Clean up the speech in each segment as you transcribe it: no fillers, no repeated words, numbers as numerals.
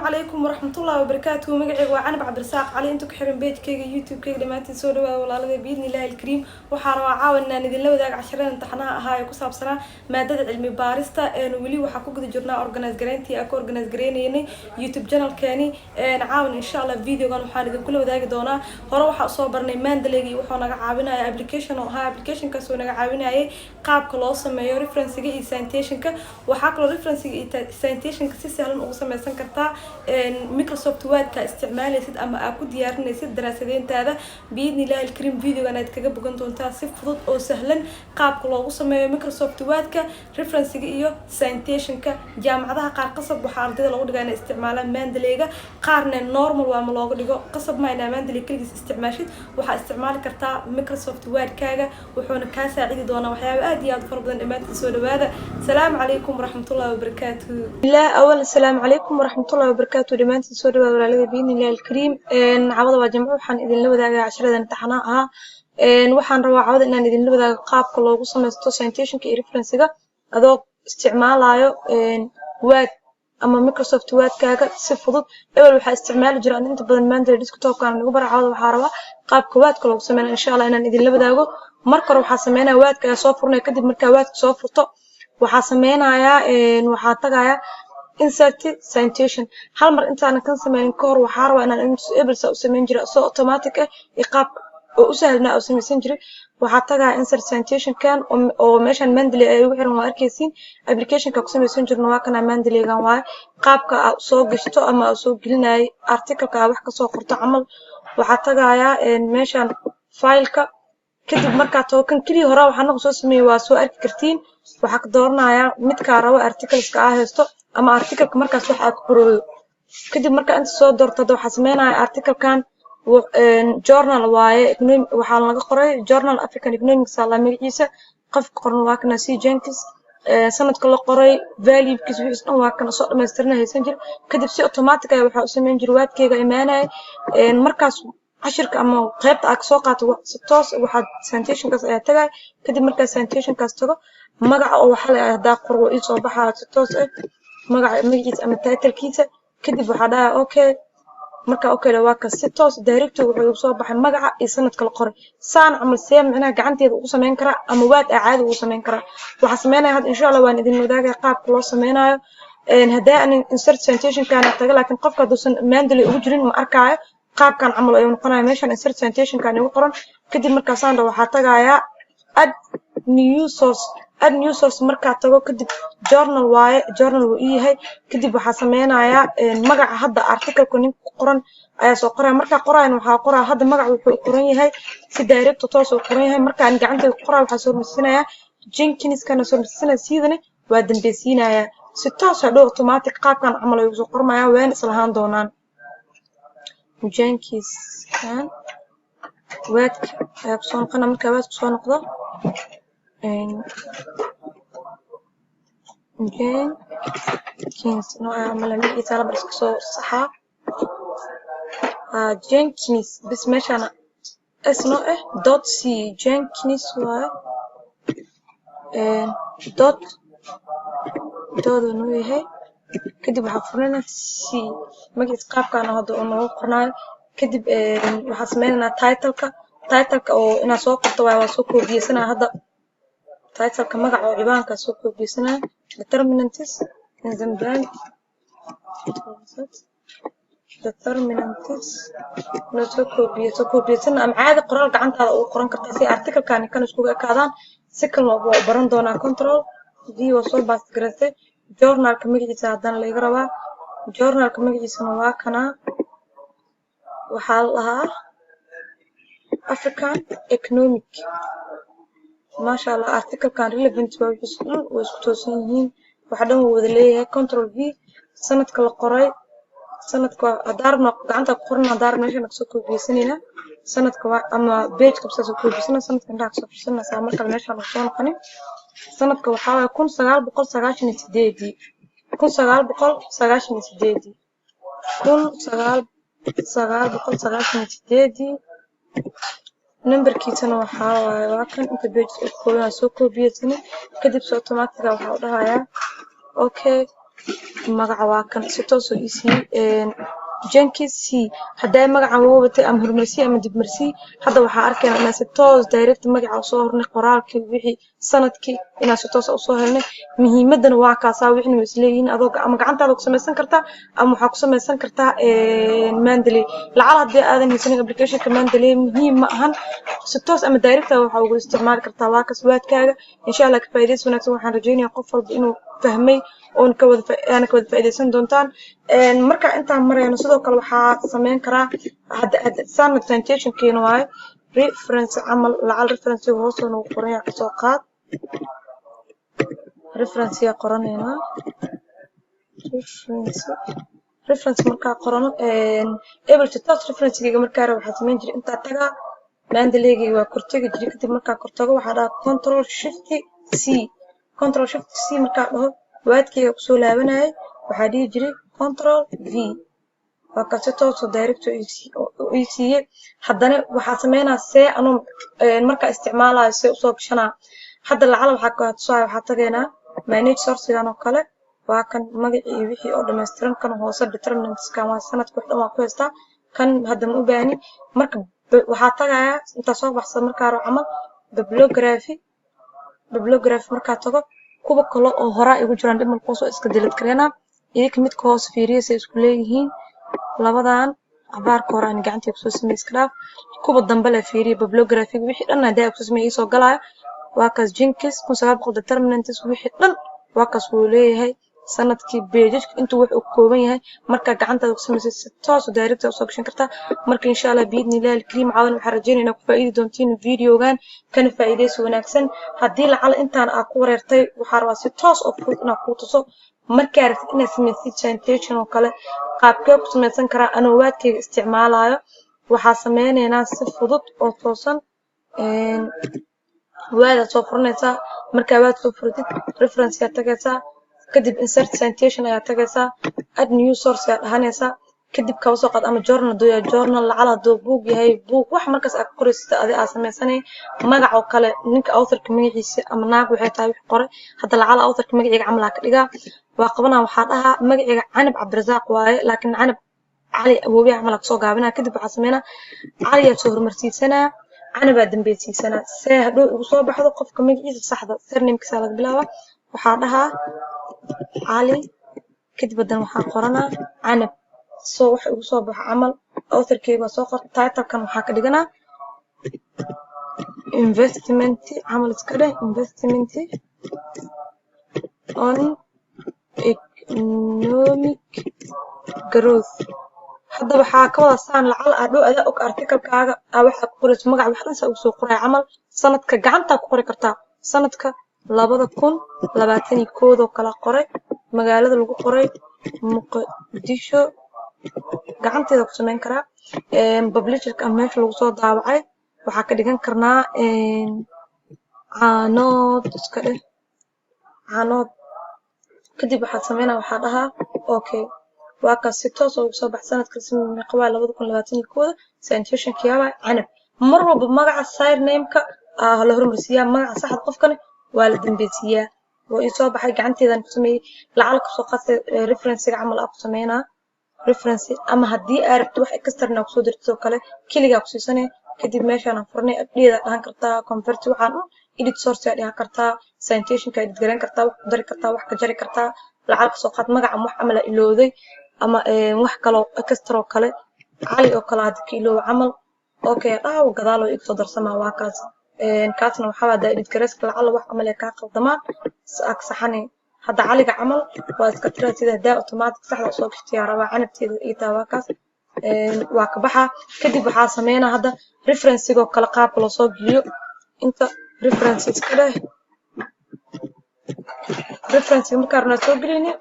عليكم ورحمة الله وبركاته. مقعد وعنب عبد الرزاق علي انتو كحرم بيت كيغا يوتيوب كيغا دمانتين سو دوا والله باذن الله الكريم waxaa rabaa caawinaan idin la wadaag casharada imtixaanaha ahaa ee ku saabsanaa maadada cilmi baarista wali waxa ku guda jirnaa organize gareyntii aan ka organize gareynaynay YouTube channel-keeni caawin insha Allah videogan waxaan idin kula wadaagi doonaa hore waxa soo barnay Mendeley wuxuu naga caawinaya application oo ahaa application-kaas oo naga caawinayay qaabka loo sameeyo reference-ga iyo citation-ka waxa kale reference-ga iyo citation-ka si sahlan ugu sameeysan kartaa Microsoft Word-ka isticmaalaysid ama aad ku diyaarinaysid daraasadeyntaada باذن الله الكريم فيديو انا kaga bogan doontaa si fudud oo sahlan qaabka loogu sameeyo Microsoft Word-ka reference-ga iyo citation-ka jaamacadaha qaar qasab waxa ardayda lagu dhigaa inay isticmaalaan Mendeley-ga qaarna normal waa ma looga dhigo qasab ma inaa Mendeley kaligiis isticmaashid waxa isticmaali kartaa Microsoft Word-kaaga wuxuuna ka saacidi doonaa waxyaabo aad iyo aad far badan dhamaantii soo dhawaada salaam calaykum waraxmatullaahi wabarakaatuh ilaa awal salaam calaykum waraxmatullaahi wabarakaatuh dhamaantii soo dhawaada walaalada باذن الله الكريم cawada waa jamco waxaan idin la wadaagayaa casharada imtixaanaha waxaan rabaa cawada inaan idin la wadaago qaabka loogu sameeyo citation-ka iyo reference-ga adoo isticmaalayo Word ama Microsoft Word-kaaga si fudud ewl waxa isticmaali jiraan inta badan Mendeley desktop-kan lagu baro cawada waxa rabaa qaabka Word-ka loogu sameeyo insha Allah inaan idin la wadaago marka hore waxa sameeynaa Word-ka soo furnay kadib marka Word-ka soo furto waxa sameynayaa waxa tagayaa insert citation hal mar intaan kan sameeyay koor waxa rabaa inaan able u sameyn jiro soo automatic ah qaab oo u sahlan oo sameeysan jiray waxa tagaa insert citation kan oo meeshan Mendeley ay ugu xiran waa arkaysiin application-ka ku sameeysan jirno waa kana Mendeley-gan waa qaabka aad soo gashto ama aad soo gelinay article-ka wax ka soo qorto amal waxa tagayaa meeshan file-ka kadib marka token kaliya hore waxaan soo sameeyay waa soo arki kartiin waxa ka dooranayaa mid ka rabo article-ka ah haysto ama article-ka markaas wax aad ku qorooyo kadib marka inta soo doorto waxa sameeynaa article-kan journal waaye waxa laga qoray journal African Economics la magaciisa qof qoran waa kana C Jenkins sanadka la qoray value-kiisa wixii dhan waa kana soo dhameystirnaa haysan jir kadib si automatic ah waxa uu sameyn jir Word-kayga imaanay markaas cashirka ama qaybta aad soo qaato si toos waxa citation-kaas ayaa tagay kadib marka citation-kaas tago magaca oo waxa la yiraahdaa qoro ii soo baxaa si toos ah magaciisa ama title-kiisa kadib waxa dhahay okay marka okay waa ka si toos direct wuxuu soo baxay magaca iyo sanadka la qoray saan amal see macnaha gacanteeda ugu sameyn kara ama Word caadi ugu sameyn kara waxa sameynaa had insha Allah waan idin wadaagay qaabka loo sameynayo hadaa aan insert citation-kan taga laakiin qofka duusan Mendeley ugu jirin ma arkaayo qaabkan amal ayuu noqonayaa meeshan insert citation-kan ugu qoran kadib markaas aan waxa tagayaa add new source marka tago kadib journal waaye journal uu yahay kadib waxa sameynayaa magaca hadda article-ku nin qoran ayaa soo qoray marka qorayna waxa qoraa hadda magaca wuxuu qoran yahay si direct toos oo qoran yahay marka aan gacanta ku qoraa waxa soo marsiinaya Jenkins kana soo marsiinaya sidana waa dambeysinayaa si toos ah automatic qaabkan amal ay soo qormaya waan isla haan doonaan Jenkins kan Word ayaa soo noqona marka Word soo noqdo Jenkins نوع عمل مثال بس صحة Jenkins بس مش أنا اسمه دوت سي Jenkins و دوت نوع هي كده بحفرنا سي ما جت قاب كان هذا إنه قناة كده بحسمينا title أو إنه سوق طوع وسوق بيسنا هذا title كمجا أو عبارة كسوق بيسنا determinants زنبان determinants نسوق بيسنا أم عادة قرار عن هذا وقرن كرتاسي article كان يسوق كذا سكن وبرن دونا control دي وصل بس جرسة journal كمجي ساعدنا اللي يقرأ journal كمجي سنوا كنا وحالها African Economic ما شاء الله article كان relevant واسكتوسيين وحدهم وذليه control V سنة كل قري سنة كدارنا قعنت قرنا دار ماشي نكسوكو بيسنينا سنة أما بيت كبسوكو بيسنا سنة كنا كسوكو بيسنا سامر كل ماشي نكسون قني سنة كوحاول يكون سجال بقول سجاشن تديدي يكون سجال بقول سجاشن تديدي يكون سجال بقول سجاشن تديدي numberkiisana waxa waaye waa kan inta page ku kooban soo koobiyaysan kadib soo automatic waxa u dhahayaa okay magaca waa kan si toos oo isi Jenkins C haday magaca uu watay ama hormarsi ama dib marsi hadda waxa arkaynaa in si toos direct magaca soo hornay qoraalkii wixii sanadkii in si toos u soo helnay muhiimadana waa kaasa wixii isleeyihiin adoo ama gacantaada ku sameeysan kartaa ama waxa ku sameeysan kartaa Mendeley lacala hadii aadan haysan application ka Mendeley muhiim ma ahan si toos ama direct waxa ugu isticmaali kartaa waa kaswaadkaaga insha Allah ka faa'iideysan wanaagsan waxaan rajaynayaa qof walba inuu fahmay oo ka wada faa'iideysan doontaan marka intaan marayno sidoo kale waxa sameyn karaa hadda sanad presentation keeno waay reference amal lacal reference hoos oo qoran ka soo qaad reference ya qoranayna reference marka qorano able to touch reference giga marka waxa sameyn jiray inta taga Mendeley waa kortaga jiray kadib marka kortago waxa dhaca control shift C marka dhaho waadkayga ku soo laabanay waxa dhigi jiray control V waa ka si toos oo direct oo isiye haddana waxa sameynaa see anu marka isticmaalayo see u soo gashana hadda lacal waxa tageena manage source oo kale waa kan magacii wixii oo dhameystiran kan hoose determinants kan waa sanadku dhan waa ku heystaa kan hadda ma u baahni marka waxa tagaya inta soo baxsan marka ro camal bibliography marka tago kuwa kale oo hore igu jiraan dhimal qoos oo iska dilad kareena idinka mid koos fiiriyay isku leeyihiin labadan abaarka hore aan gacantay ku soo sameeyay kuwa dambe la fiiriyay bibliography wixii dhan hadii ku sameeyay soo galaya waa kaas Jenkins 1900 determinants wixii dhan waa kaas uu leeyahay sanadkii page intuu wax uu kooban yahay marka gacantaada ku sameeyay si toos oo direct oo soo gashan kartaa marka insha Allah biidnillahi alkariim caawan waxaan rajaynaynaa ku faa'iidi doontiin videogan kana faa'iideyso wanaagsan hadii lacal intaan aad ku wareertay waxa rabaa si toos oo fudud inaad ku tuso marka aragtid inaad sameeysid presentation oo kale qaabkee ku sameeysan karaa anoo waadkayga isticmaalayo waxa sameynaynaa si fudud oo toosan waada soo furnaysa marka waad soo furtid reference ka tagaysa kadib insert presentation ayaa tagaysa add new source ayaa dhahanaysa kadib ka soo qaad ama journal lacal hadoo book yahay book wax markaas aad qoraysid adiga aad sameysanay magac oo kale ninka author-ka magaciisa ama naag waxay tahay wax qoray hadda lacal author-ka magaciisa camal ka dhiga waa qabanaa waxa dhaha magaciisa Canab Cabdirasaaq waaye laakiin Canab cali awoobi camal ka soo gaabinaa kadib waxa sameeyna cali ayaa soo hormarsiisanaa Canab aad dambeeysiisana see hadoo ugu soo baxdo qofka magaciisa saxda surname-kiisa laga bilaabo waxa dhaha cali kadib badan waxa qoranaa Canab soo wax ugu soo baxo camal author-keyga soo qortay title-kan waxa ka dhiganaa investment camal iska dheh investment on economic growth hadda waxa ka wada saan lacal adoo ada og article-kaaga waxa ku qorayso magac wax dhan soo qoray camal sanadka gacanta ku qori kartaa sanadka 2021 oo kala qoray magaalada lagu qoray Muqdisho gacanteeda ku sameyn karaa publisher-ka meesha lagu soo daawacay waxa ka dhigan karnaa caanood iska dheh caanood kadib waxa sameynaa waxa dhaha okay waa ka si toos oo soo baxsan sanadka qawaa 2021 presentation kiyaaba Canab mar walba magaca surname-ka la hormarsiyaa magaca saxda qofkan waa la dambeeysiyaa oo ay soo baxay gacanteedan ku sameeyay lacal ku soo qasay reference-ga camal ku sameeyna reference ama hadii aad rabto wax extra ku soo dirto kale kaliya ku siisanay kadib meeshaan furnay update dhahan kartaa convert waxaan edit source aad kartaa presentation-ka edit garan kartaa wax ku dari kartaa wax ka jari kartaa lacal ku soo qaad magaca wax amal ilooday ama wax kale extra kale cali oo kala hadii iloow camal okay dhaaw gadaal oo soo darsama waa kaas kaasna waxa wada edit gareeska lacal wax amal ka qaldamaan saxani hadda caliga camal waa iska tiraa sida daa automatic saxda soo gashtiyaa rabaa canabteeda iyo taawakaas waa ka baxa kadib waxa sameeyna hadda reference-iga kala qaab loo soo geliyo inta references kale reference marka aan soo gelino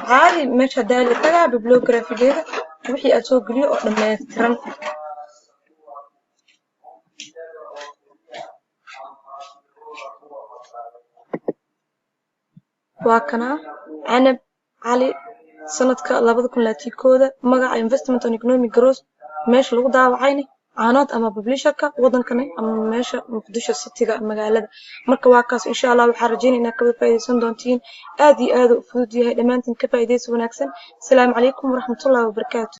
caadi meesha daali taga bibliography-geeda wixii aad soo geliyo oo dhameystiran waa kana Canab cali sanadka 2021 magaca investment on economic growth meesha lagu daawacayna caanood ama publisherka wadankana ama meesha muqdisho cityga magaalada marka waa kaas insha Allah waxaan rajeynaynaa ka faa'iideysan doontiin aad iyo aad u fudud yahay dhamaantiin ka faa'iideysi wanaagsan. Assalaamu calaykum waraxmatullaahi wabarakaatuh.